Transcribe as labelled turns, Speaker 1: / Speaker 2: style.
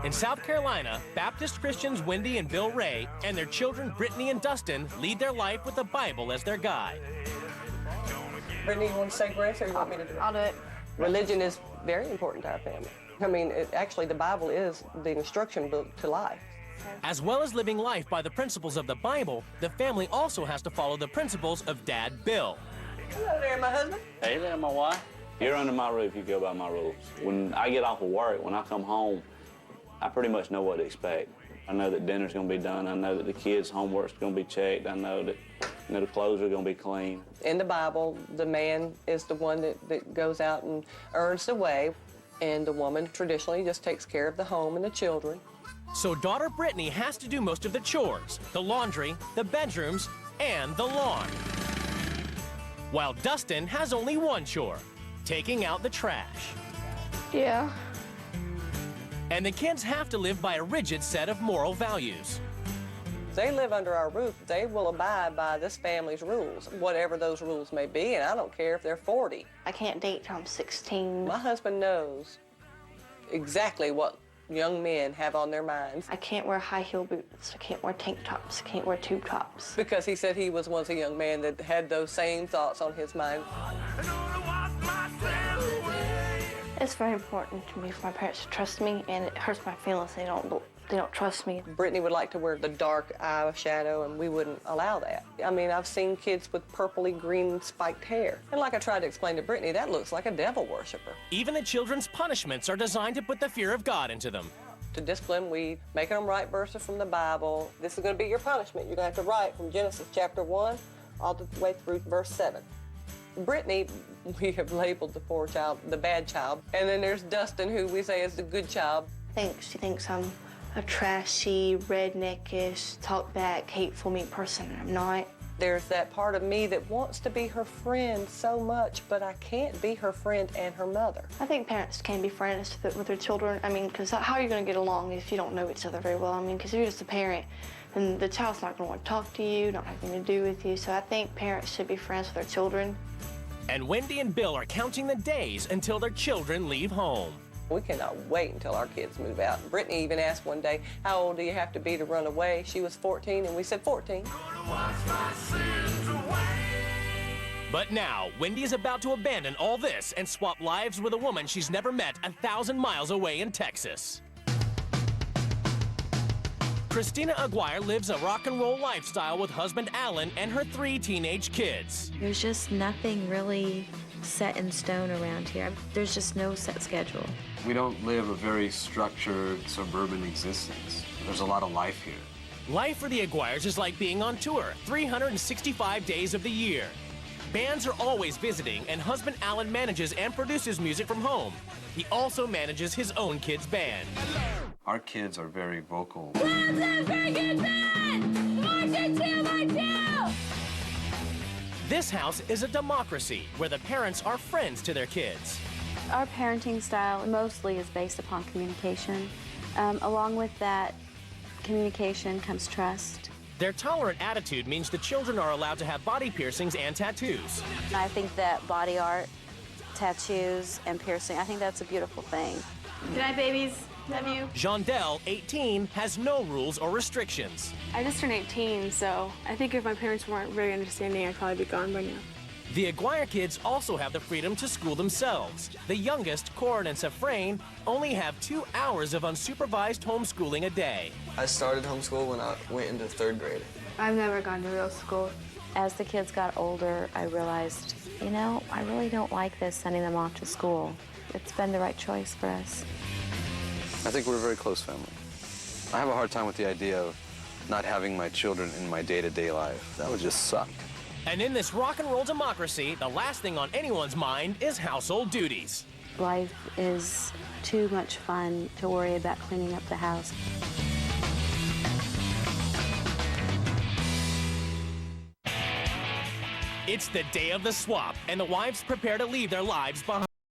Speaker 1: In South Carolina, Baptist Christians Wendy and Bill Ray and their children Brittany and Dustin lead their life with the Bible as their guide.
Speaker 2: Brittany, you want to say grace or you want me to do it?
Speaker 3: I'll do it.
Speaker 2: Religion is very important to our family. I mean, actually, the Bible is the instruction book to life.
Speaker 1: As well as living life by the principles of the Bible, the family also has to follow the principles of Dad Bill.
Speaker 2: Hello there, my husband.
Speaker 4: Hey there, my wife. You're under my roof, you go by my rules. When I get off of work, when I come home, I pretty much know what to expect. I know that dinner's gonna be done. I know that the kids' homework's gonna be checked. I know that the clothes are gonna be clean.
Speaker 2: In the Bible, the man is the one that goes out and earns the way, and the woman traditionally just takes care of the home and the children.
Speaker 1: So daughter Brittany has to do most of the chores, the laundry, the bedrooms, and the lawn. While Dustin has only one chore, taking out the trash.
Speaker 3: Yeah.
Speaker 1: And the kids have to live by a rigid set of moral values.
Speaker 2: If they live under our roof, they will abide by this family's rules, whatever those rules may be, and I don't care if they're 40.
Speaker 3: I can't date till I'm 16.
Speaker 2: My husband knows exactly what young men have on their minds.
Speaker 3: I can't wear high heel boots. I can't wear tank tops. I can't wear tube tops.
Speaker 2: Because he said he was once a young man that had those same thoughts on his mind.
Speaker 3: It's very important to me for my parents to trust me, and it hurts my feelings they don't trust me.
Speaker 2: Brittany would like to wear the dark eyeshadow, and we wouldn't allow that. I mean, I've seen kids with purpley green spiked hair. And like I tried to explain to Brittany, that looks like a devil worshiper.
Speaker 1: Even the children's punishments are designed to put the fear of God into them.
Speaker 2: To discipline, we make them write verses from the Bible. This is going to be your punishment. You're going to have to write from Genesis chapter 1 all the way through verse 7. Brittany, we have labeled the poor child the bad child. And then there's Dustin, who we say is the good child.
Speaker 3: She thinks I'm a trashy, redneckish, talk back, hateful, mean person, and I'm not.
Speaker 2: There's that part of me that wants to be her friend so much, but I can't be her friend and her mother.
Speaker 3: I think parents can be friends with their children. I mean, because how are you going to get along if you don't know each other very well? I mean, because if you're just a parent, then the child's not going to want to talk to you, not have anything to do with you. So I think parents should be friends with their children.
Speaker 1: And Wendy and Bill are counting the days until their children leave home.
Speaker 2: We cannot wait until our kids move out. Brittany even asked one day, how old do you have to be to run away? She was 14, and we said 14.
Speaker 1: But now, Wendy is about to abandon all this and swap lives with a woman she's never met 1,000 miles away in Texas. Christina Aguirre lives a rock and roll lifestyle with husband Alan and her 3 teenage kids.
Speaker 5: There's just nothing really set in stone around here. There's just no set schedule.
Speaker 6: We don't live a very structured suburban existence. There's a lot of life here.
Speaker 1: Life for the Aguirres is like being on tour 365 days of the year. Bands are always visiting, and husband Alan manages and produces music from home. He also manages his own kids' band.
Speaker 6: Our kids are very vocal.
Speaker 1: This house is a democracy where the parents are friends to their kids.
Speaker 7: Our parenting style mostly is based upon communication. Along with that communication comes trust.
Speaker 1: Their tolerant attitude means the children are allowed to have body piercings and tattoos.
Speaker 7: I think that body art, tattoos, and piercing, I think that's a beautiful thing.
Speaker 8: Good night, babies. Love you.
Speaker 1: Jondell, 18, has no rules or restrictions.
Speaker 8: I just turned 18, so I think if my parents weren't very understanding, I'd probably be gone by now.
Speaker 1: The Aguirre kids also have the freedom to school themselves. The youngest, Corin and Safrain, only have 2 hours of unsupervised homeschooling a day.
Speaker 9: I started homeschool when I went into 3rd grade.
Speaker 8: I've never gone to real school.
Speaker 7: As the kids got older, I realized, you know, I really don't like this, sending them off to school. It's been the right choice for us.
Speaker 6: I think we're a very close family. I have a hard time with the idea of not having my children in my day-to-day life. That would just suck.
Speaker 1: And in this rock and roll democracy, the last thing on anyone's mind is household duties.
Speaker 7: Life is too much fun to worry about cleaning up the house.
Speaker 1: It's the day of the swap, and the wives prepare to leave their lives behind.